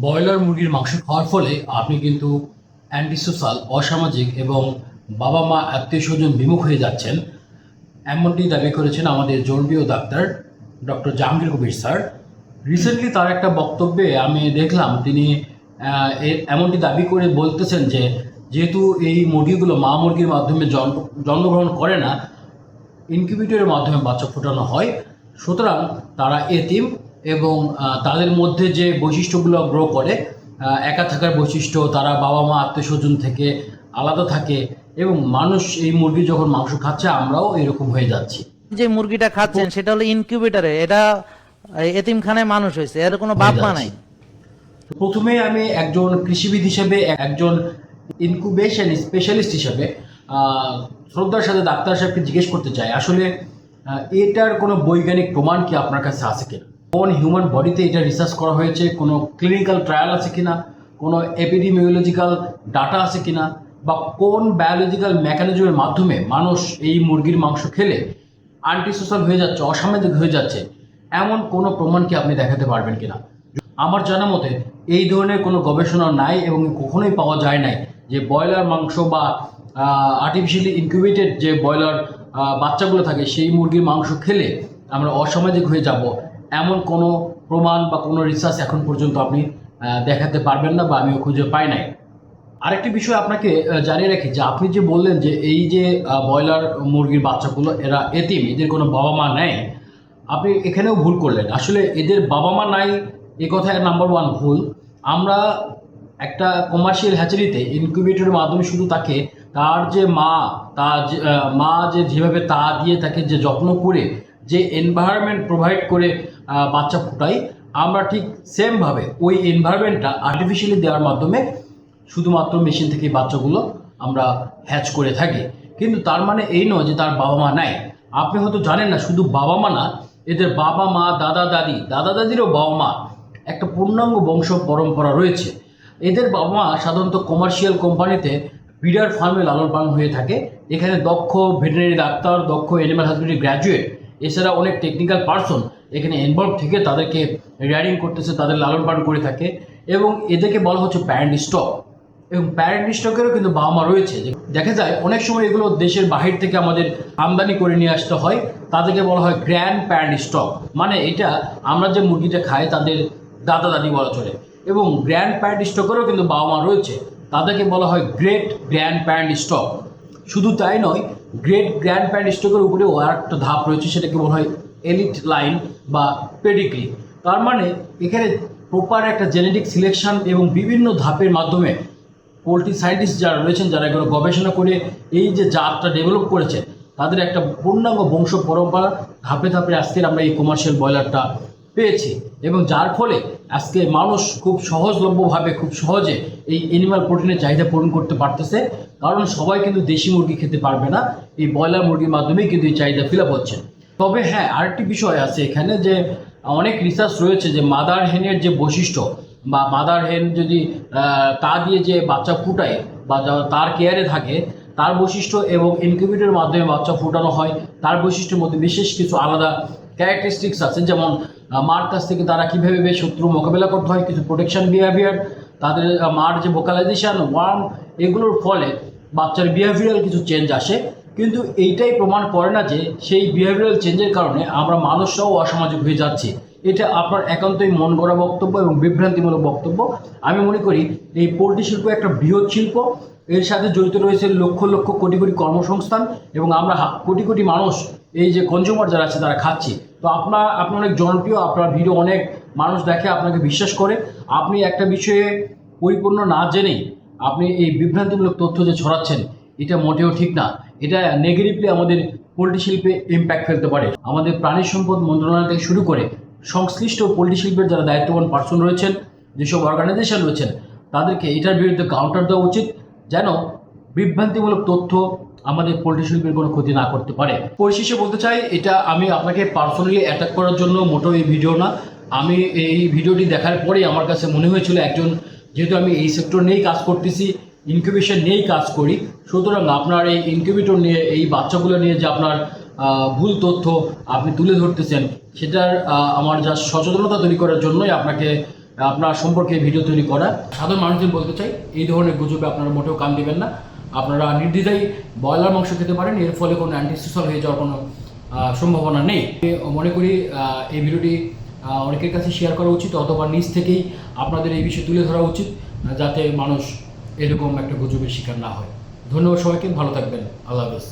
Broiler মুরগির মাংস খাওয়ার ফলে আপনি কিন্তু অ্যান্টিসোশ্যাল, অসামাজিক এবং বাবা মা আত্মীয় স্বজন বিমুখ হয়ে যাচ্ছেন, এমনটি দাবি করেছেন আমাদের জনপ্রিয় doctor doctor Jahangir Kabir sir. Recently তার একটা বক্তব্যে আমি দেখলাম তিনি এমনটি দাবি করে বলতেছেন যে যেহেতু এই মুরগিগুলো মা মুরগির মাধ্যমে জন্মগ্রহণ করে না, ইনকিউবেটরের মাধ্যমে বাচ্চা ফোটানো হয়, সুতরাং তারা এতিম এবং তাদের মধ্যে যে বৈশিষ্ট্যগুলো গ্রো করে, একা থাকার বৈশিষ্ট্য, তারা বাবা মা আত্মীয় স্বজন থেকে আলাদা থাকে এবং মানুষ এই মুরগি যখন মাংস খাচ্ছে আমরাও এরকম হয়ে যাচ্ছি। যে মুরগিটা খাচ্ছেন সেটা হলো ইনকিউবেটরে, এটা এতিমখানায় মানুষ হয়েছে, এর কোনো বাপ মা নাই। প্রথমে আমি একজন কৃষিবিদ হিসেবে, একজন ইনকিউবেশন স্পেশালিস্ট হিসেবে শ্রদ্ধার সাথে ডাক্তার সাহেবকে জিজ্ঞেস করতে চাই, আসলে এটার কোনো বৈজ্ঞানিক প্রমাণ কি আপনার কাছে আছে কিনা? কোন হিউম্যান বডিতে এটা রিসার্চ করা হয়েছে, কোনো ক্লিনিক্যাল ট্রায়াল আছে কিনা, কোনো এপিডেমিওলজিক্যাল ডাটা আছে কিনা, বা কোন বায়োলজিক্যাল মেকানিজমের মাধ্যমে মানুষ এই মুরগির মাংস খেলে অ্যান্টিসোশ্যাল হয়ে যাচ্ছে, অসামাজিক হয়ে যাচ্ছে, এমন কোনো প্রমাণ কি আপনি দেখাতে পারবেন কিনা? আমার জানা মতে এই ধরনের কোনো গবেষণা নাই এবং কখনোই পাওয়া যায় নাই যে ব্রয়লার মাংস বা আর্টিফিশিয়ালি ইনকিউবেটেড যে ব্রয়লার বাচ্চাগুলো থাকে সেই মুরগির মাংস খেলে আমরা অসামাজিক হয়ে যাব, এমন কোনো প্রমাণ বা কোনো রিসার্চ এখন পর্যন্ত আপনি দেখাতে পারবেন না, বা আমিও খুঁজে পাই নাই। আরেকটি বিষয় আপনাকে জানিয়ে রাখি যে আপনি যে বললেন যে এই যে ব্রয়লার মুরগির বাচ্চাগুলো এরা এতিম, এদের কোনো বাবা মা নেই, আপনি এখানেও ভুল করলেন। আসলে এদের বাবা মা নাই এ কথায় নাম্বার ওয়ান ভুল। আমরা একটা কমার্শিয়াল হ্যাচারিতে ইনকিউবেটরের মাধ্যমে শুধু তাকে তার যে মা, তার মা যেভাবে তা দিয়ে তাকে যে যত্ন করে যে এনভায়রনমেন্ট প্রোভাইড করে বাচ্চা ফোটাই, আমরা ঠিক সেমভাবে ওই এনভায়রনমেন্টটা আর্টিফিশিয়ালি দেওয়ার মাধ্যমে শুধুমাত্র মেশিন থেকে বাচ্চাগুলো আমরা হ্যাচ করে থাকি। কিন্তু তার মানে এই নয় যে তার বাবা মা নাই। আপনি হয়তো জানেন না, শুধু বাবা মা না, এদের বাবা মা, দাদা দাদি, দাদা দাদিরও বাবা মা, একটা পূর্ণাঙ্গ বংশ পরম্পরা রয়েছে। এদের বাবা মা সাধারণত কমার্শিয়াল কোম্পানিতে ব্রিডার ফার্মে লালন পালন হয়ে থাকে। এখানে দক্ষ ভেটেরিনারি ডাক্তার, দক্ষ অ্যানিমাল হাসবেন্ডারি গ্র্যাজুয়েট, এছাড়া অনেক টেকনিক্যাল পার্সন এখানে ইনভলভ থেকে তাদেরকে রিয়ারিং করতেছে, তাদের লালন পালন করে থাকে, এবং এদেরকে বলা হচ্ছে প্যারেন্ট স্টক। এবং প্যারেন্ট স্টকেরও কিন্তু বাবা মা রয়েছে। দেখা যায় অনেক সময় এগুলো দেশের বাহির থেকে আমাদের আমদানি করে নিয়ে আসতে হয়, তাদেরকে বলা হয় গ্র্যান্ড প্যারেন্ট স্টক। মানে এটা আমরা যে মুরগিটা খাই তাদের দাদা দাদি বলা চলে। এবং গ্র্যান্ড প্যারেন্ট স্টকেরও কিন্তু বাবা মা রয়েছে, তাদেরকে বলা হয় গ্রেট গ্র্যান্ড প্যারেন্ট স্টক। শুধু তাই নয়, গ্রেট গ্র্যান্ড প্যারেন্ট স্টকের উপরেও আর একটা ধাপ রয়েছে, সেটাকে বলা হয় এলিট লাইন বা পেডিগ্রি। তার মানে এখানে প্রপার একটা জেনেটিক সিলেকশন এবং বিভিন্ন ধাপের মাধ্যমে পোলট্রি সায়েন্টিস্ট যারা রয়েছেন, যারা এগুলো গবেষণা করে এই যে জাতটা ডেভেলপ করেছেন, তাদের একটা পূর্ণাঙ্গ বংশ পরম্পরা ধাপে ধাপে আজকের আমরা এই কমার্শিয়াল ব্রয়লারটা পেয়েছি। এবং যার ফলে আজকে মানুষ খুব সহজলভ্যভাবে, খুব সহজে এই অ্যানিমাল প্রোটিনের চাহিদা পূরণ করতে পারতেছে। কারণ সবাই কিন্তু দেশি মুরগি খেতে পারবে না, এই ব্রয়লার মুরগির মাধ্যমেই কিন্তু এই চাহিদা ফিল আপ হচ্ছে। তবে হ্যাঁ, আরেকটি বিষয় আছে এখানে, যে অনেক রিসার্চ রয়েছে যে মাদার হেনের যে বৈশিষ্ট্য, বা মাদার হেন যদি তা দিয়ে যে বাচ্চা ফুটায় বা তার কেয়ারে থাকে, তার বৈশিষ্ট্য এবং ইনকিউবেটরের মাধ্যমে বাচ্চা ফুটানো হয়, তার বৈশিষ্ট্যের মধ্যে বিশেষ কিছু আলাদা ক্যারেক্টারিস্টিক্স আছে। যেমন মার কাছ থেকে তারা কীভাবে শত্রু মোকাবেলা করতে হয়, কিছু প্রোটেকশন বিহেভিয়ার, তাদের মার যে ভোকালাইজেশন, ওয়ার্ম, এগুলোর ফলে বাচ্চার বিহেভিয়ারাল কিছু চেঞ্জ আসে। কিন্তু এইটাই প্রমাণ করে না যে সেই বিহেভিয়ারাল চেঞ্জের কারণে আমরা মানুষরাও অসামাজিক হয়ে যাচ্ছি। এটা আপনার একান্তই মন গড়া বক্তব্য এবং বিভ্রান্তিমূলক বক্তব্য। আমি মনে করি এই পোলট্রি শিল্প একটা বৃহৎ শিল্প, এর সাথে জড়িত রয়েছে লক্ষ লক্ষ কোটি কোটি কর্মসংস্থান, এবং আমরা কোটি কোটি মানুষ, এই যে কনজিউমার যারা আছে তারা খাচ্ছি। তো আপনি অনেক জনপ্রিয়, আপনার ভিডিও অনেক মানুষ দেখে, আপনাকে বিশ্বাস করে। আপনি একটা বিষয়ে পরিপূর্ণ না জেনেই আপনি এই বিভ্রান্তিমূলক তথ্য যে ছড়াচ্ছেন, এটা মোটেও ঠিক না। এটা নেগেটিভলি আমাদের পোলট্রি শিল্পে ইম্প্যাক্ট ফেলতে পারে। আমাদের প্রাণী সম্পদ মন্ত্রণালয় থেকে শুরু করে সংশ্লিষ্ট পোলট্রি শিল্পের যারা দায়িত্ববান পার্সন রয়েছেন, যেসব অর্গানাইজেশন রয়েছেন, তাদেরকে এটার বিরুদ্ধে কাউন্টার দেওয়া উচিত, যেন বিভ্রান্তিমূলক তথ্য আমাদের পোলট্রি শিল্পের কোনো ক্ষতি না করতে পারে। পরিশেষে বলতে চাই, এটা আমি আপনাকে পার্সোনালি অ্যাটাক করার জন্য মোটেও এই ভিডিও না। আমি এই ভিডিওটি দেখার পরেই আমার কাছে মনে হয়েছিল, একজন, যেহেতু আমি এই সেক্টর নিয়েই কাজ করতেছি, ইনকিউবেশন নিয়েই কাজ করি, সুতরাং আপনার এই ইনকিউবেটর নিয়ে, এই বাচ্চাগুলো নিয়ে যে আপনার ভুল তথ্য আপনি তুলে ধরতেছেন, সেটার আমার যা সচেতনতা তৈরি করার জন্যই আপনাকে আপনার সম্পর্কে ভিডিও তৈরি করা। সাধারণ মানুষদের বলতে চাই, এই ধরনের গুজবে আপনারা মোটেও কান দিবেন না। আপনারা নির্দ্বিধায় ব্রয়লার মাংস খেতে পারেন, এর ফলে কোনো অ্যান্টিসোশাল হয়ে যাওয়ার কোনো সম্ভাবনা নেই। মনে করি এই ভিডিওটি অনেকের কাছে শেয়ার করা উচিত, অথবা নিজ থেকেই আপনাদের এই বিষয়ে তুলে ধরা উচিত, যাতে মানুষ এরকম একটা গুজবের শিকার না হয়। ধন্যবাদ সবাইকে, ভালো থাকবেন, আল্লাহ হাফেজ।